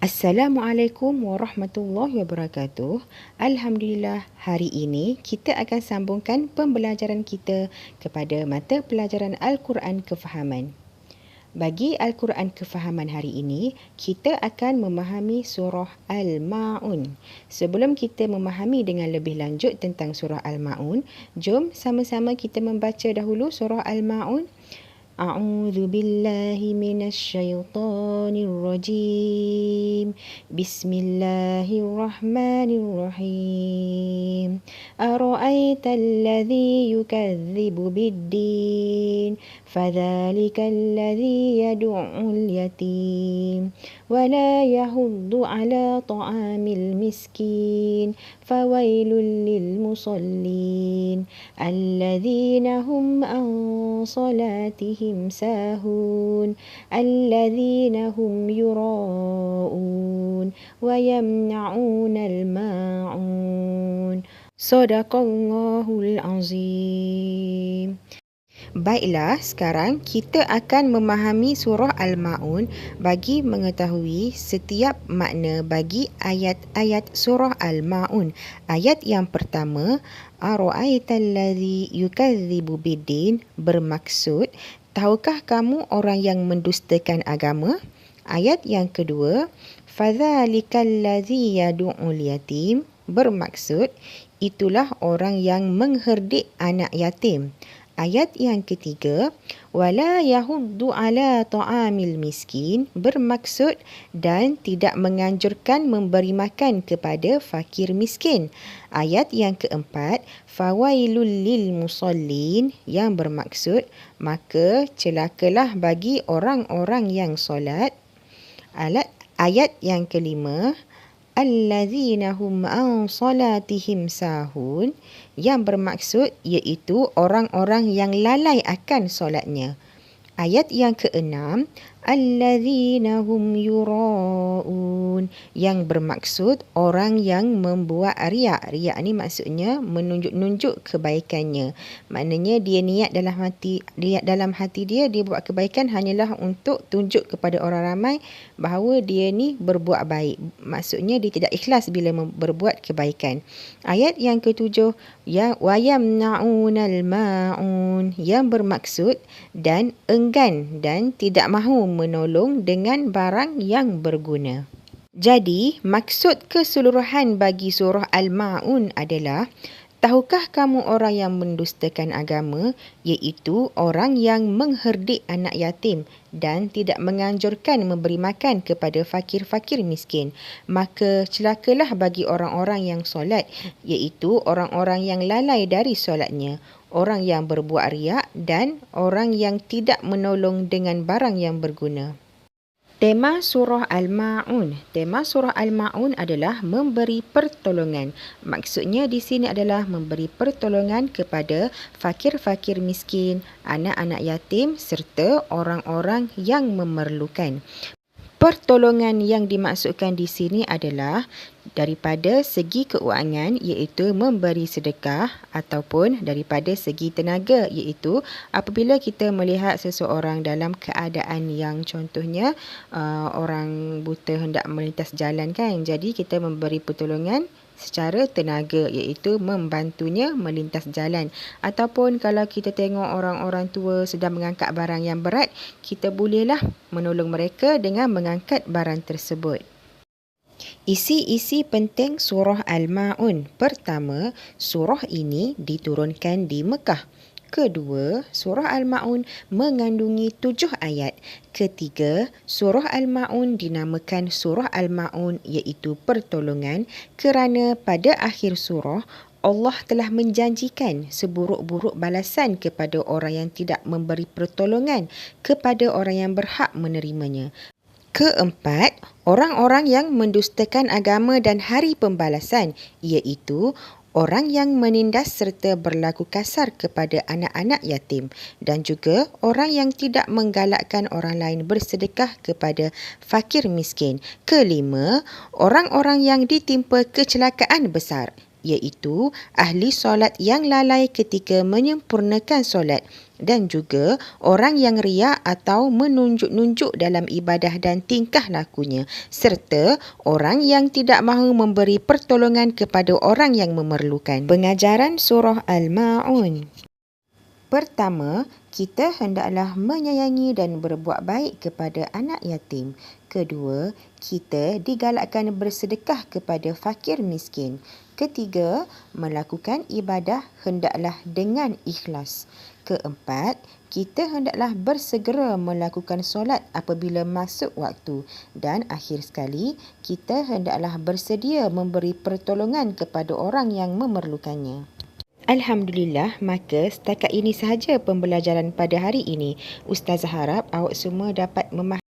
Assalamualaikum warahmatullahi wabarakatuh. Alhamdulillah, hari ini kita akan sambungkan pembelajaran kita kepada mata pelajaran Al-Quran Kefahaman. Bagi Al-Quran Kefahaman hari ini, kita akan memahami surah Al-Ma'un. Sebelum kita memahami dengan lebih lanjut tentang surah Al-Ma'un, jom sama-sama kita membaca dahulu surah Al-Ma'un. A'udzu billahi minasy syaithanir rajim. Bismillahirrahmanirrahim. Ara'aital ladzi yukadzibu bid-din, fadzalikal ladzi yad'ul yatim wa la yahuddu 'ala ta'amil miskin, fawailul lil musallin alladzina hum an salatihim ساهون الذين هم يراءون ويمنعون الماعون صدق الله العظيم. Baiklah, sekarang kita akan memahami surah Al-Ma'un bagi mengetahui setiap makna bagi ayat-ayat surah Al-Ma'un. Ayat yang pertama, Ara'aital ladzi yukadzibu bid-din, bermaksud, tahukah kamu orang yang mendustakan agama? Ayat yang kedua, fadzalikal ladzi yad'ul yatim, bermaksud, itulah orang yang mengherdik anak yatim. Ayat yang ketiga, wala yahuddu ala ta'amil miskin, bermaksud dan tidak menganjurkan memberi makan kepada fakir miskin. Ayat yang keempat, fawailul lil musallin, yang bermaksud maka celakalah bagi orang-orang yang solat. Ayat yang kelima, allazina hum an salatihim sahun, yang bermaksud iaitu orang-orang yang lalai akan solatnya. Ayat yang keenam, allazina hum yuraun, yang bermaksud orang yang membuat riak. Riak ni maksudnya menunjuk-nunjuk kebaikannya. Maknanya dia niat dalam hati dia buat kebaikan hanyalah untuk tunjuk kepada orang ramai bahawa dia ni berbuat baik. Maksudnya dia tidak ikhlas bila berbuat kebaikan. Ayat yang ketujuh, wayamna'unal ma'un, yang bermaksud dan enggan dan tidak mahu menolong dengan barang yang berguna. Jadi, maksud keseluruhan bagi surah Al-Ma'un adalah, tahukah kamu orang yang mendustakan agama, iaitu orang yang mengherdik anak yatim dan tidak menganjurkan memberi makan kepada fakir-fakir miskin. Maka celakalah bagi orang-orang yang solat, iaitu orang-orang yang lalai dari solatnya, orang yang berbuat riak dan orang yang tidak menolong dengan barang yang berguna. Tema surah Al-Ma'un. Tema surah Al-Ma'un adalah memberi pertolongan. Maksudnya di sini adalah memberi pertolongan kepada fakir-fakir miskin, anak-anak yatim serta orang-orang yang memerlukan. Pertolongan yang dimaksudkan di sini adalah daripada segi keuangan, iaitu memberi sedekah, ataupun daripada segi tenaga, iaitu apabila kita melihat seseorang dalam keadaan yang contohnya orang buta hendak melintas jalan kan, jadi kita memberi pertolongan secara tenaga, iaitu membantunya melintas jalan. Ataupun kalau kita tengok orang-orang tua sedang mengangkat barang yang berat, kita bolehlah menolong mereka dengan mengangkat barang tersebut. Isi-isi penting surah Al-Ma'un. Pertama, surah ini diturunkan di Mekah. Kedua, surah Al-Ma'un mengandungi 7 ayat. Ketiga, surah Al-Ma'un dinamakan surah Al-Ma'un iaitu pertolongan kerana pada akhir surah Allah telah menjanjikan seburuk-buruk balasan kepada orang yang tidak memberi pertolongan kepada orang yang berhak menerimanya. Keempat, orang-orang yang mendustakan agama dan hari pembalasan, iaitu orang yang menindas serta berlaku kasar kepada anak-anak yatim, dan juga orang yang tidak menggalakkan orang lain bersedekah kepada fakir miskin. Kelima, orang-orang yang ditimpa kecelakaan besar, iaitu ahli solat yang lalai ketika menyempurnakan solat dan juga orang yang riak atau menunjuk-nunjuk dalam ibadah dan tingkah lakunya, serta orang yang tidak mahu memberi pertolongan kepada orang yang memerlukan. Pengajaran surah Al-Ma'un. Pertama, kita hendaklah menyayangi dan berbuat baik kepada anak yatim. Kedua, kita digalakkan bersedekah kepada fakir miskin. Ketiga, melakukan ibadah hendaklah dengan ikhlas. Keempat, kita hendaklah bersegera melakukan solat apabila masuk waktu. Dan akhir sekali, kita hendaklah bersedia memberi pertolongan kepada orang yang memerlukannya. Alhamdulillah, maka setakat ini sahaja pembelajaran pada hari ini. Ustazah harap awak semua dapat memahami